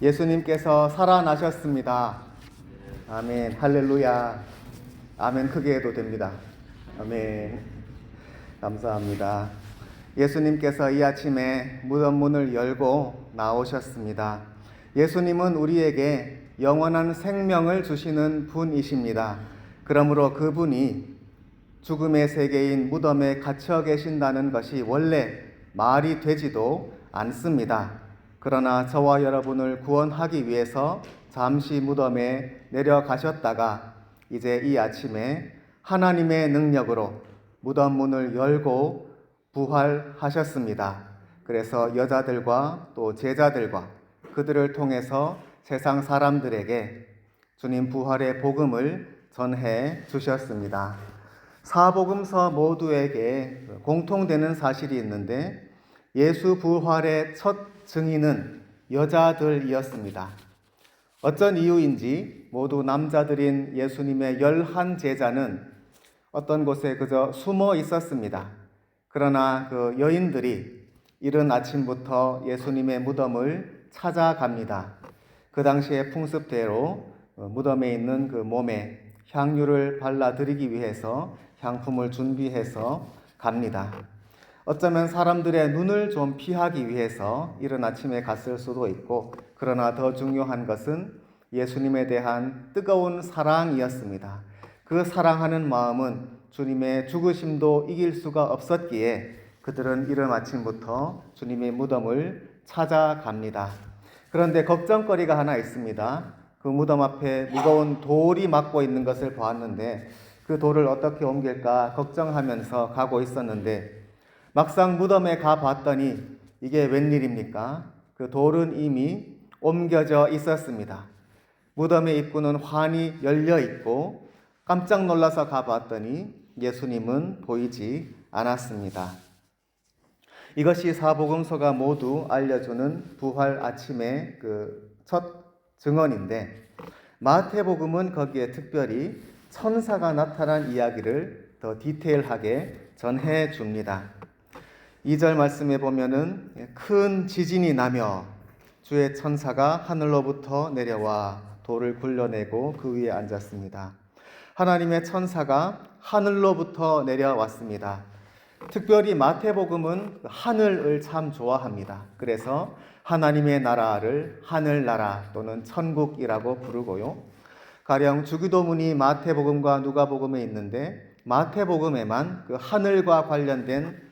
예수님께서 살아나셨습니다. 아멘. 할렐루야. 아멘. 크게 해도 됩니다. 아멘. 감사합니다. 예수님께서 이 아침에 무덤 문을 열고 나오셨습니다. 예수님은 우리에게 영원한 생명을 주시는 분이십니다. 그러므로 그분이 죽음의 세계인 무덤에 갇혀 계신다는 것이 원래 말이 되지도 않습니다. 그러나 저와 여러분을 구원하기 위해서 잠시 무덤에 내려가셨다가 이제 이 아침에 하나님의 능력으로 무덤 문을 열고 부활하셨습니다. 그래서 여자들과 또 제자들과 그들을 통해서 세상 사람들에게 주님 부활의 복음을 전해 주셨습니다. 사복음서 모두에게 공통되는 사실이 있는데 예수 부활의 첫 증인은 여자들이었습니다. 어쩐 이유인지 모두 남자들인 예수님의 11제자는 어떤 곳에 그저 숨어 있었습니다. 그러나 그 여인들이 이른 아침부터 예수님의 무덤을 찾아갑니다. 그 당시의 풍습대로 무덤에 있는 그 몸에 향유를 발라드리기 위해서 향품을 준비해서 갑니다. 어쩌면 사람들의 눈을 좀 피하기 위해서 이른 아침에 갔을 수도 있고, 그러나 더 중요한 것은 예수님에 대한 뜨거운 사랑이었습니다. 그 사랑하는 마음은 주님의 죽으심도 이길 수가 없었기에 그들은 이른 아침부터 주님의 무덤을 찾아갑니다. 그런데 걱정거리가 하나 있습니다. 그 무덤 앞에 무거운 돌이 막고 있는 것을 보았는데 그 돌을 어떻게 옮길까 걱정하면서 가고 있었는데 막상 무덤에 가봤더니 이게 웬일입니까? 그 돌은 이미 옮겨져 있었습니다. 무덤의 입구는 환히 열려 있고 깜짝 놀라서 가봤더니 예수님은 보이지 않았습니다. 이것이 사복음서가 모두 알려주는 부활 아침의 그 첫 증언인데, 마태복음은 거기에 특별히 천사가 나타난 이야기를 더 디테일하게 전해 줍니다. 2절 말씀에 보면은 큰 지진이 나며 주의 천사가 하늘로부터 내려와 돌을 굴려내고 그 위에 앉았습니다. 하나님의 천사가 하늘로부터 내려왔습니다. 특별히 마태복음은 하늘을 참 좋아합니다. 그래서 하나님의 나라를 하늘나라 또는 천국이라고 부르고요. 가령 주기도문이 마태복음과 누가복음에 있는데 마태복음에만 그 하늘과 관련된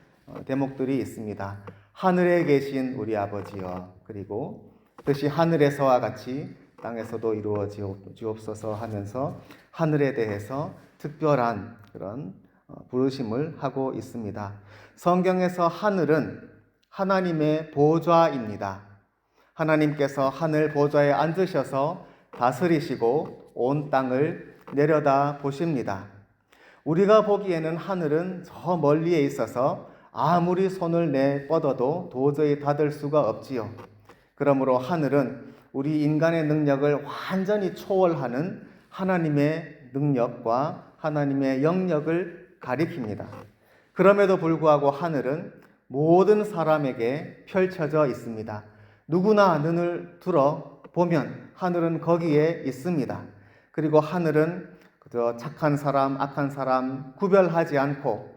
대목들이 있습니다. 하늘에 계신 우리 아버지여, 그리고 뜻이 하늘에서와 같이 땅에서도 이루어지옵소서 하면서 하늘에 대해서 특별한 그런 부르심을 하고 있습니다. 성경에서 하늘은 하나님의 보좌입니다. 하나님께서 하늘 보좌에 앉으셔서 다스리시고 온 땅을 내려다 보십니다. 우리가 보기에는 하늘은 저 멀리에 있어서 아무리 손을 내 뻗어도 도저히 닿을 수가 없지요. 그러므로 하늘은 우리 인간의 능력을 완전히 초월하는 하나님의 능력과 하나님의 영역을 가리킵니다. 그럼에도 불구하고 하늘은 모든 사람에게 펼쳐져 있습니다. 누구나 눈을 들어 보면 하늘은 거기에 있습니다. 그리고 하늘은 그저 착한 사람, 악한 사람 구별하지 않고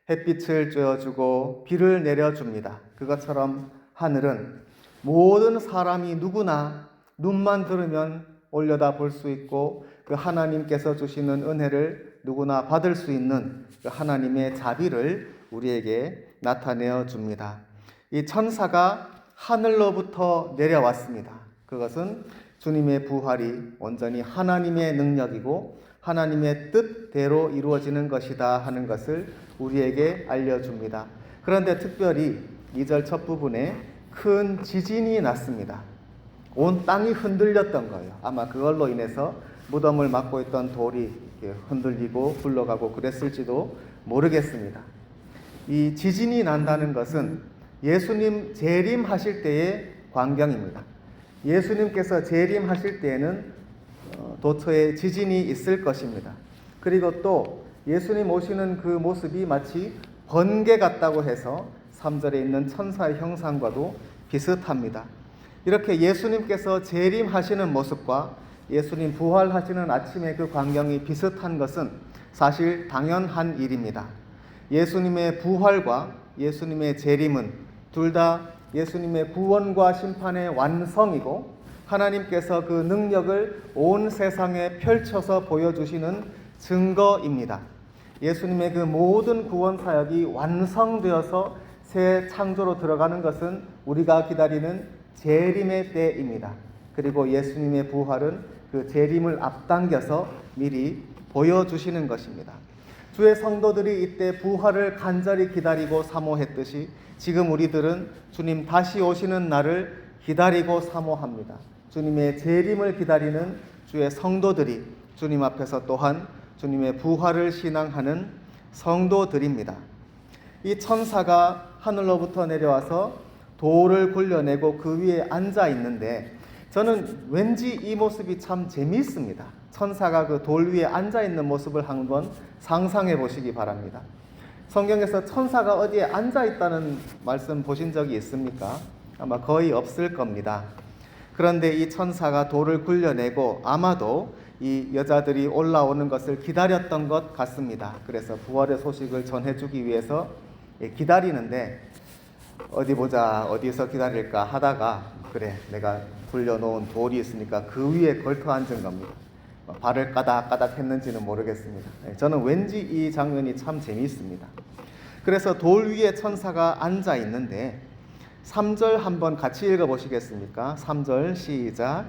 햇빛을 쬐어주고 비를 내려줍니다. 그것처럼 하늘은 모든 사람이 누구나 눈만 들으면 올려다 볼 수 있고 그 하나님께서 주시는 은혜를 누구나 받을 수 있는 그 하나님의 자비를 우리에게 나타내어 줍니다. 이 천사가 하늘로부터 내려왔습니다. 그것은 주님의 부활이 온전히 하나님의 능력이고 하나님의 뜻대로 이루어지는 것이다 하는 것을 우리에게 알려줍니다. 그런데 특별히 2절 첫 부분에 큰 지진이 났습니다. 온 땅이 흔들렸던 거예요. 아마 그걸로 인해서 무덤을 막고 있던 돌이 흔들리고 굴러가고 그랬을지도 모르겠습니다. 이 지진이 난다는 것은 예수님 재림하실 때의 광경입니다. 예수님께서 재림하실 때에는 도처에 지진이 있을 것입니다. 그리고 또 예수님 오시는 그 모습이 마치 번개 같다고 해서 3절에 있는 천사의 형상과도 비슷합니다. 이렇게 예수님께서 재림하시는 모습과 예수님 부활하시는 아침의 그 광경이 비슷한 것은 사실 당연한 일입니다. 예수님의 부활과 예수님의 재림은 둘 다 예수님의 구원과 심판의 완성이고 하나님께서 그 능력을 온 세상에 펼쳐서 보여주시는 증거입니다. 예수님의 그 모든 구원 사역이 완성되어서 새 창조로 들어가는 것은 우리가 기다리는 재림의 때입니다. 그리고 예수님의 부활은 그 재림을 앞당겨서 미리 보여주시는 것입니다. 주의 성도들이 이때 부활을 간절히 기다리고 사모했듯이 지금 우리들은 주님 다시 오시는 날을 기다리고 사모합니다. 주님의 재림을 기다리는 주의 성도들이 주님 앞에서 또한 주님의 부활을 신앙하는 성도들입니다. 이 천사가 하늘로부터 내려와서 돌을 굴려내고 그 위에 앉아 있는데 저는 왠지 이 모습이 참 재미있습니다. 천사가 그 돌 위에 앉아 있는 모습을 한번 상상해 보시기 바랍니다. 성경에서 천사가 어디에 앉아 있다는 말씀 보신 적이 있습니까? 아마 거의 없을 겁니다. 그런데 이 천사가 돌을 굴려내고 아마도 이 여자들이 올라오는 것을 기다렸던 것 같습니다. 그래서 부활의 소식을 전해주기 위해서 기다리는데 어디 보자, 어디서 기다릴까 하다가 그래, 내가 굴려놓은 돌이 있으니까 그 위에 걸터 앉은 겁니다. 발을 까닥까닥 했는지는 모르겠습니다. 저는 왠지 이 장면이 참 재미있습니다. 그래서 돌 위에 천사가 앉아 있는데 3절 한번 같이 읽어보시겠습니까? 3절 시작.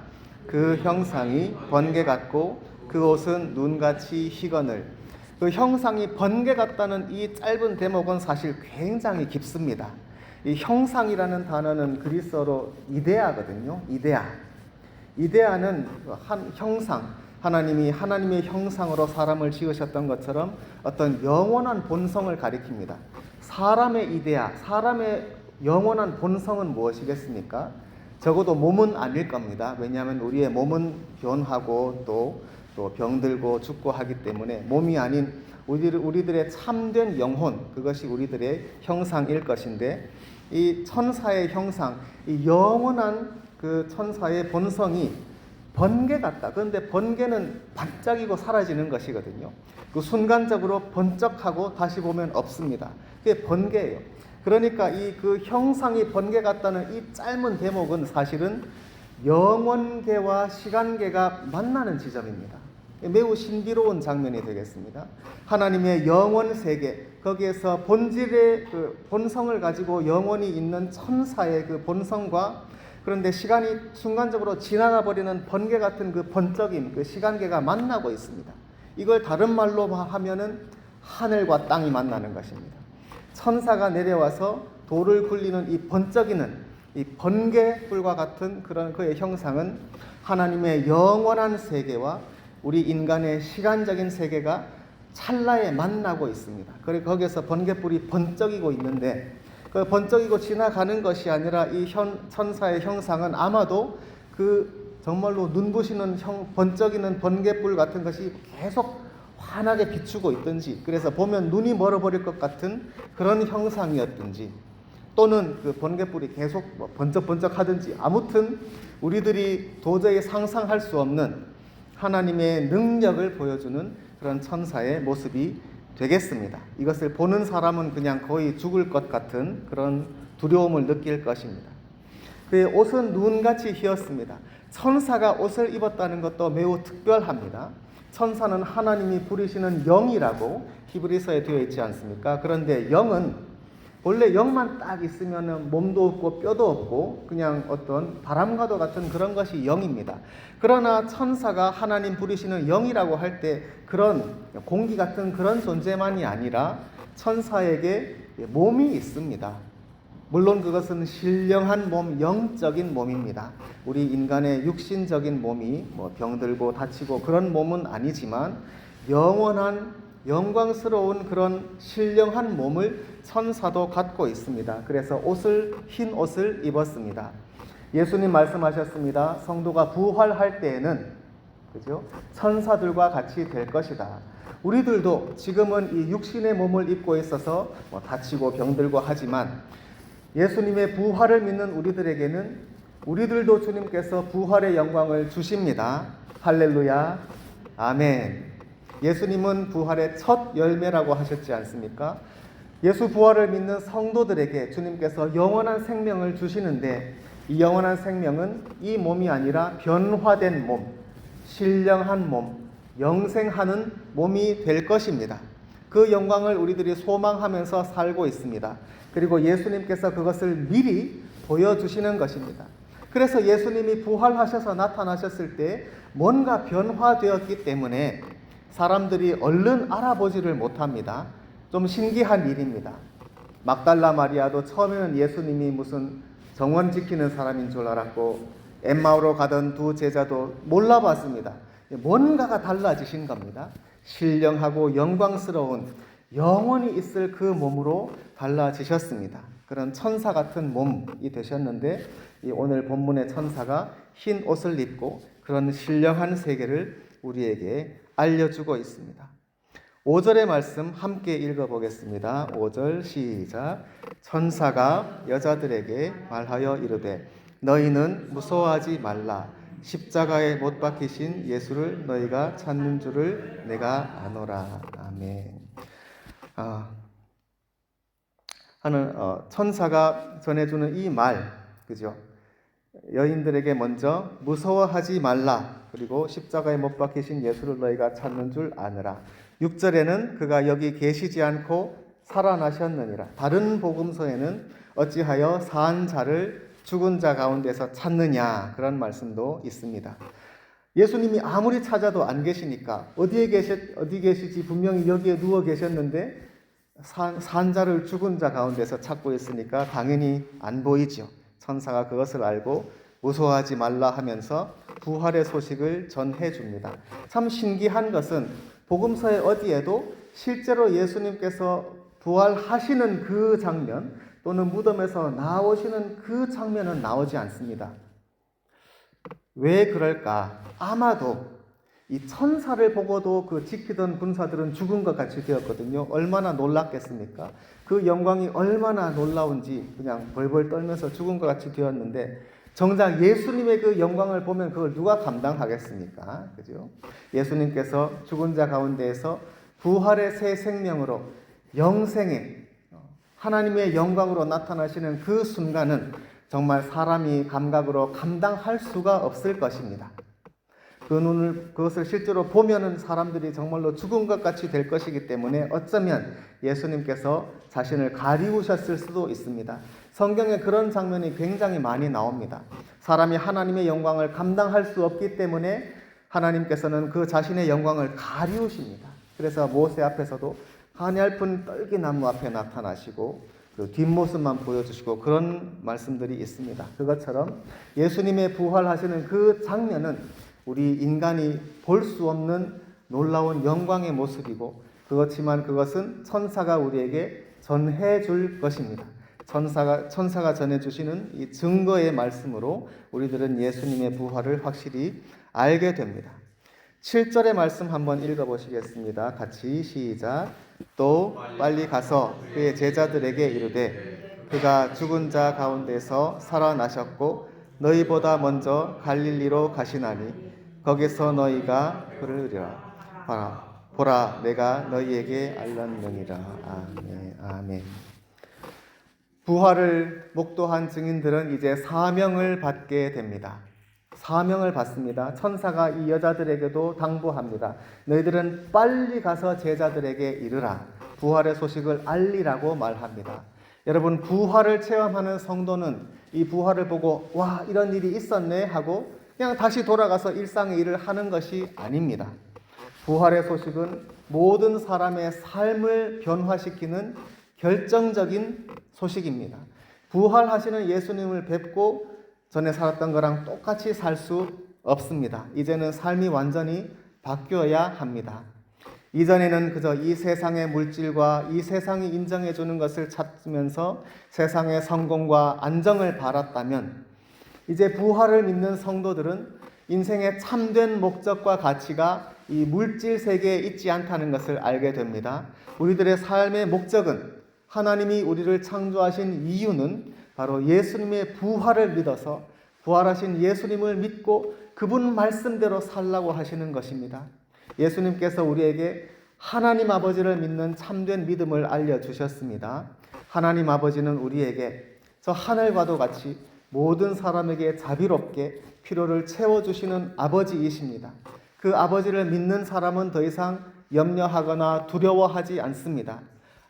그 형상이 번개 같고 그 옷은 눈같이 희거늘. 그 형상이 번개 같다는 이 짧은 대목은 사실 굉장히 깊습니다. 이 형상이라는 단어는 그리스어로 이데아거든요. 이데아는 한 형상, 하나님이 하나님의 형상으로 사람을 지으셨던 것처럼 어떤 영원한 본성을 가리킵니다. 사람의 이데아, 사람의 영원한 본성은 무엇이겠습니까? 적어도 몸은 아닐 겁니다. 왜냐하면 우리의 몸은 변하고 또 병들고 죽고 하기 때문에 몸이 아닌 우리들의 참된 영혼, 그것이 우리들의 형상일 것인데 이 천사의 형상, 이 영원한 그 천사의 본성이 번개 같다. 그런데 번개는 반짝이고 사라지는 것이거든요. 그 순간적으로 번쩍하고 다시 보면 없습니다. 그게 번개예요. 그러니까 이 그 형상이 번개 같다는 이 짧은 대목은 사실은 영원계와 시간계가 만나는 지점입니다. 매우 신비로운 장면이 되겠습니다. 하나님의 영원 세계, 거기에서 본질의 그 본성을 가지고 영원히 있는 천사의 그 본성과 그런데 시간이 순간적으로 지나가 버리는 번개 같은 그 번쩍임, 그 시간계가 만나고 있습니다. 이걸 다른 말로 하면은 하늘과 땅이 만나는 것입니다. 천사가 내려와서 돌을 굴리는 이 번쩍이는 이 번개불과 같은 그런 그의 형상은 하나님의 영원한 세계와 우리 인간의 시간적인 세계가 찰나에 만나고 있습니다. 그리고 거기에서 번개불이 번쩍이고 있는데 그 번쩍이고 지나가는 것이 아니라 이 천사의 형상은 아마도 그 정말로 눈부시는 번쩍이는 번개불 같은 것이 계속 환하게 비추고 있든지, 그래서 보면 눈이 멀어버릴 것 같은 그런 형상이었든지, 또는 그 번개불이 계속 번쩍번쩍 하든지, 아무튼 우리들이 도저히 상상할 수 없는 하나님의 능력을 보여주는 그런 천사의 모습이 되겠습니다. 이것을 보는 사람은 그냥 거의 죽을 것 같은 그런 두려움을 느낄 것입니다. 그의 옷은 눈같이 희었습니다. 천사가 옷을 입었다는 것도 매우 특별합니다. 천사는 하나님이 부르시는 영이라고 히브리서에 되어 있지 않습니까? 그런데 영은 원래 영만 딱 있으면 몸도 없고 뼈도 없고 그냥 어떤 바람과도 같은 그런 것이 영입니다. 그러나 천사가 하나님 부르시는 영이라고 할 때 그런 공기 같은 그런 존재만이 아니라 천사에게 몸이 있습니다. 물론 그것은 신령한 몸, 영적인 몸입니다. 우리 인간의 육신적인 몸이 병들고 다치고 그런 몸은 아니지만 영원한 영광스러운 그런 신령한 몸을 천사도 갖고 있습니다. 그래서 흰 옷을 입었습니다. 예수님 말씀하셨습니다. 성도가 부활할 때에는 그죠? 천사들과 같이 될 것이다. 우리들도 지금은 이 육신의 몸을 입고 있어서 다치고 병들고 하지만 예수님의 부활을 믿는 우리들에게는 우리들도 주님께서 부활의 영광을 주십니다. 할렐루야. 아멘. 예수님은 부활의 첫 열매라고 하셨지 않습니까? 예수 부활을 믿는 성도들에게 주님께서 영원한 생명을 주시는데, 이 영원한 생명은 이 몸이 아니라 변화된 몸, 신령한 몸, 영생하는 몸이 될 것입니다. 그 영광을 우리들이 소망하면서 살고 있습니다. 그리고 예수님께서 그것을 미리 보여주시는 것입니다. 그래서 예수님이 부활하셔서 나타나셨을 때 뭔가 변화되었기 때문에 사람들이 얼른 알아보지를 못합니다. 좀 신기한 일입니다. 막달라 마리아도 처음에는 예수님이 무슨 정원 지키는 사람인 줄 알았고, 엠마오로 가던 두 제자도 몰라봤습니다. 뭔가가 달라지신 겁니다. 신령하고 영광스러운 영원히 있을 그 몸으로 달라지셨습니다. 그런 천사 같은 몸이 되셨는데, 오늘 본문의 천사가 흰 옷을 입고 그런 신령한 세계를 우리에게 알려주고 있습니다. 5절의 말씀 함께 읽어보겠습니다. 5절 시작. 천사가 여자들에게 말하여 이르되 너희는 무서워하지 말라. 십자가에 못 박히신 예수를 너희가 찾는 줄을 내가 아노라. 아멘. 천사가 전해주는 이 말, 그죠? 여인들에게 먼저 무서워하지 말라. 그리고 십자가에 못 박히신 예수를 너희가 찾는 줄 아느라. 6절에는 그가 여기 계시지 않고 살아나셨느니라. 다른 복음서에는 어찌하여 산 자를 죽은 자 가운데서 찾느냐, 그런 말씀도 있습니다. 예수님이 아무리 찾아도 안 계시니까 어디 계시지 분명히 여기에 누워 계셨는데 산 자를 죽은 자 가운데서 찾고 있으니까 당연히 안 보이죠. 천사가 그것을 알고 무서워하지 말라 하면서 부활의 소식을 전해 줍니다. 참 신기한 것은 복음서의 어디에도 실제로 예수님께서 부활하시는 그 장면 또는 무덤에서 나오시는 그 장면은 나오지 않습니다. 왜 그럴까? 아마도 이 천사를 보고도 그 지키던 군사들은 죽은 것 같이 되었거든요. 얼마나 놀랐겠습니까? 그 영광이 얼마나 놀라운지 그냥 벌벌 떨면서 죽은 것 같이 되었는데, 정작 예수님의 그 영광을 보면 그걸 누가 감당하겠습니까? 그죠? 예수님께서 죽은 자 가운데에서 부활의 새 생명으로 영생의 하나님의 영광으로 나타나시는 그 순간은 정말 사람이 감각으로 감당할 수가 없을 것입니다. 그것을 실제로 보면은 사람들이 정말로 죽은 것 같이 될 것이기 때문에 어쩌면 예수님께서 자신을 가리우셨을 수도 있습니다. 성경에 그런 장면이 굉장히 많이 나옵니다. 사람이 하나님의 영광을 감당할 수 없기 때문에 하나님께서는 그 자신의 영광을 가리우십니다. 그래서 모세 앞에서도 가냘픈 떨기나무 앞에 나타나시고 그 뒷모습만 보여주시고 그런 말씀들이 있습니다. 그것처럼 예수님의 부활하시는 그 장면은 우리 인간이 볼 수 없는 놀라운 영광의 모습이고, 그렇지만 그것은 천사가 우리에게 전해줄 것입니다. 천사가 전해주시는 이 증거의 말씀으로 우리들은 예수님의 부활을 확실히 알게 됩니다. 7절의 말씀 한번 읽어보시겠습니다. 같이 시작. 또 빨리 가서 그의 제자들에게 이르되 그가 죽은 자 가운데서 살아나셨고 너희보다 먼저 갈릴리로 가시나니 거기서 너희가 그를 의리라. 보라 내가 너희에게 알렸느니라. 아멘. 아멘. 부활을 목도한 증인들은 이제 사명을 받게 됩니다. 사명을 받습니다. 천사가 이 여자들에게도 당부합니다. 너희들은 빨리 가서 제자들에게 이르라. 부활의 소식을 알리라고 말합니다. 여러분, 부활을 체험하는 성도는 이 부활을 보고 와, 이런 일이 있었네 하고 그냥 다시 돌아가서 일상의 일을 하는 것이 아닙니다. 부활의 소식은 모든 사람의 삶을 변화시키는 결정적인 소식입니다. 부활하시는 예수님을 뵙고 전에 살았던 거랑 똑같이 살 수 없습니다. 이제는 삶이 완전히 바뀌어야 합니다. 이전에는 그저 이 세상의 물질과 이 세상이 인정해 주는 것을 찾으면서 세상의 성공과 안정을 바랐다면, 이제 부활을 믿는 성도들은 인생의 참된 목적과 가치가 이 물질 세계에 있지 않다는 것을 알게 됩니다. 우리들의 삶의 목적은, 하나님이 우리를 창조하신 이유는 바로 예수님의 부활을 믿어서 부활하신 예수님을 믿고 그분 말씀대로 살라고 하시는 것입니다. 예수님께서 우리에게 하나님 아버지를 믿는 참된 믿음을 알려주셨습니다. 하나님 아버지는 우리에게 저 하늘과도 같이 모든 사람에게 자비롭게 필요를 채워주시는 아버지이십니다. 그 아버지를 믿는 사람은 더 이상 염려하거나 두려워하지 않습니다.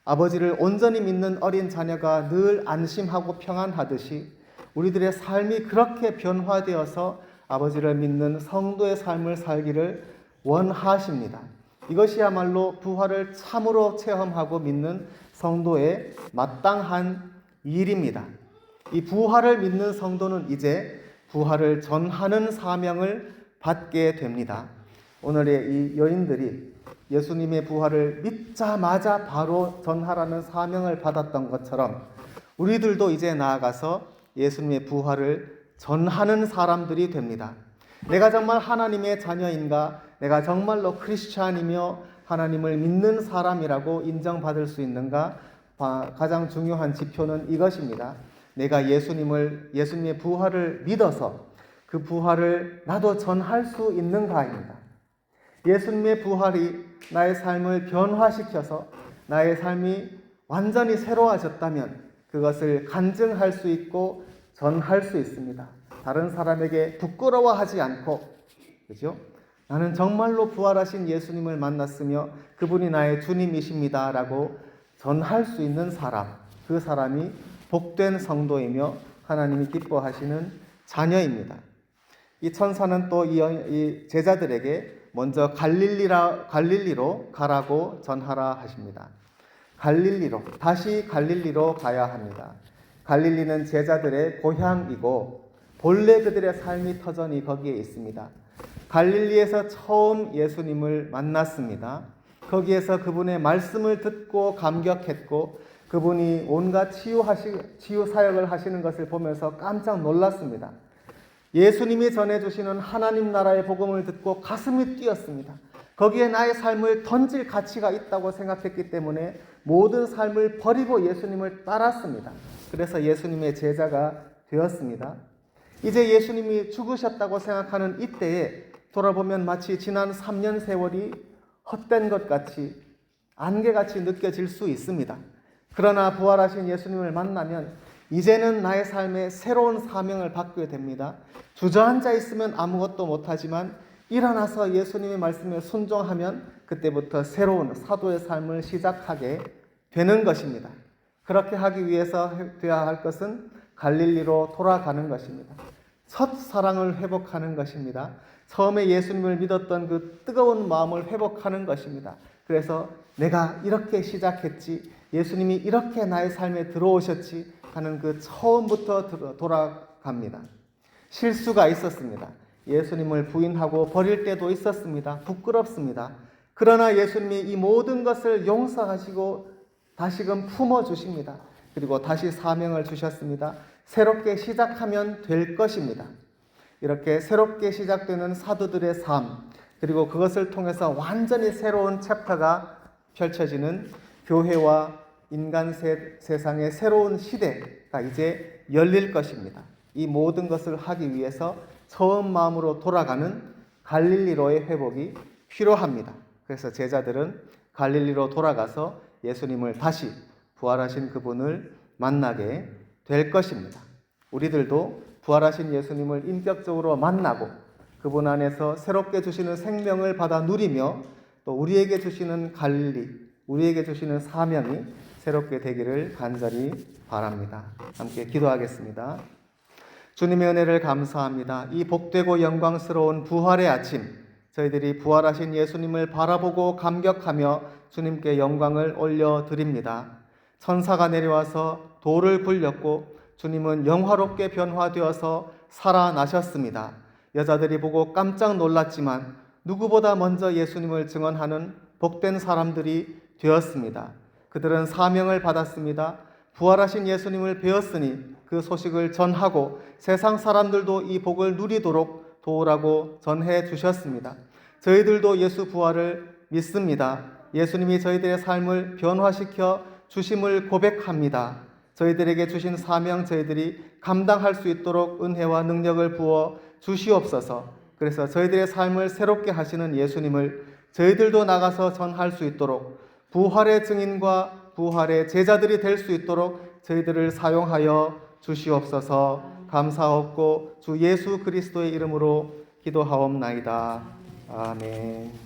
아버지를 온전히 믿는 어린 자녀가 늘 안심하고 평안하듯이 우리들의 삶이 그렇게 변화되어서 아버지를 믿는 성도의 삶을 살기를 원하십니다. 이것이야말로 부활을 참으로 체험하고 믿는 성도의 마땅한 일입니다. 이 부활을 믿는 성도는 이제 부활을 전하는 사명을 받게 됩니다. 오늘의 이 여인들이 예수님의 부활을 믿자마자 바로 전하라는 사명을 받았던 것처럼 우리들도 이제 나아가서 예수님의 부활을 전하는 사람들이 됩니다. 내가 정말 하나님의 자녀인가? 내가 정말로 크리스찬이며 하나님을 믿는 사람이라고 인정받을 수 있는가? 가장 중요한 지표는 이것입니다. 내가 예수님의 부활을 믿어서 그 부활을 나도 전할 수 있는가입니다. 예수님의 부활이 나의 삶을 변화시켜서 나의 삶이 완전히 새로워졌다면 그것을 간증할 수 있고 전할 수 있습니다. 다른 사람에게 부끄러워하지 않고, 그죠? 나는 정말로 부활하신 예수님을 만났으며 그분이 나의 주님이십니다 라고 전할 수 있는 사람, 그 사람이 복된 성도이며 하나님이 기뻐하시는 자녀입니다. 이 천사는 또 이 제자들에게 먼저 갈릴리로 가라고 전하라 하십니다. 다시 갈릴리로 가야 합니다. 갈릴리는 제자들의 고향이고 본래 그들의 삶이 터전이 거기에 있습니다. 갈릴리에서 처음 예수님을 만났습니다. 거기에서 그분의 말씀을 듣고 감격했고 그분이 온갖 치유 사역을 하시는 것을 보면서 깜짝 놀랐습니다. 예수님이 전해주시는 하나님 나라의 복음을 듣고 가슴이 뛰었습니다. 거기에 나의 삶을 던질 가치가 있다고 생각했기 때문에 모든 삶을 버리고 예수님을 따랐습니다. 그래서 예수님의 제자가 되었습니다. 이제 예수님이 죽으셨다고 생각하는 이때에 돌아보면 마치 지난 3년 세월이 헛된 것 같이 안개같이 느껴질 수 있습니다. 그러나 부활하신 예수님을 만나면 이제는 나의 삶에 새로운 사명을 받게 됩니다. 주저앉아 있으면 아무것도 못하지만 일어나서 예수님의 말씀에 순종하면 그때부터 새로운 사도의 삶을 시작하게 되는 것입니다. 그렇게 하기 위해서 되어야 할 것은 갈릴리로 돌아가는 것입니다. 첫 사랑을 회복하는 것입니다. 처음에 예수님을 믿었던 그 뜨거운 마음을 회복하는 것입니다. 그래서 내가 이렇게 시작했지, 예수님이 이렇게 나의 삶에 들어오셨지 하는 그 처음부터 돌아갑니다. 실수가 있었습니다. 예수님을 부인하고 버릴 때도 있었습니다. 부끄럽습니다. 그러나 예수님이 이 모든 것을 용서하시고 다시금 품어주십니다. 그리고 다시 사명을 주셨습니다. 새롭게 시작하면 될 것입니다. 이렇게 새롭게 시작되는 사도들의 삶, 그리고 그것을 통해서 완전히 새로운 챕터가 펼쳐지는 교회와 인간 세상의 새로운 시대가 이제 열릴 것입니다. 이 모든 것을 하기 위해서 처음 마음으로 돌아가는 갈릴리로의 회복이 필요합니다. 그래서 제자들은 갈릴리로 돌아가서 예수님을 다시 부활하신 그분을 만나게 될 것입니다. 우리들도 부활하신 예수님을 인격적으로 만나고 그분 안에서 새롭게 주시는 생명을 받아 누리며 또 우리에게 주시는 갈릴리, 우리에게 주시는 사명이 새롭게 되기를 간절히 바랍니다. 함께 기도하겠습니다. 주님의 은혜를 감사합니다. 이 복되고 영광스러운 부활의 아침, 저희들이 부활하신 예수님을 바라보고 감격하며 주님께 영광을 올려드립니다. 천사가 내려와서 돌을 굴렸고 주님은 영화롭게 변화되어서 살아나셨습니다. 여자들이 보고 깜짝 놀랐지만 누구보다 먼저 예수님을 증언하는 복된 사람들이 되었습니다. 그들은 사명을 받았습니다. 부활하신 예수님을 배웠으니 그 소식을 전하고 세상 사람들도 이 복을 누리도록 도우라고 전해 주셨습니다. 저희들도 예수 부활을 믿습니다. 예수님이 저희들의 삶을 변화시켜 주심을 고백합니다. 저희들에게 주신 사명 저희들이 감당할 수 있도록 은혜와 능력을 부어 주시옵소서. 그래서 저희들의 삶을 새롭게 하시는 예수님을 저희들도 나가서 전할 수 있도록 부활의 증인과 부활의 제자들이 될 수 있도록 저희들을 사용하여 주시옵소서. 감사하옵고 주 예수 그리스도의 이름으로 기도하옵나이다. 아멘.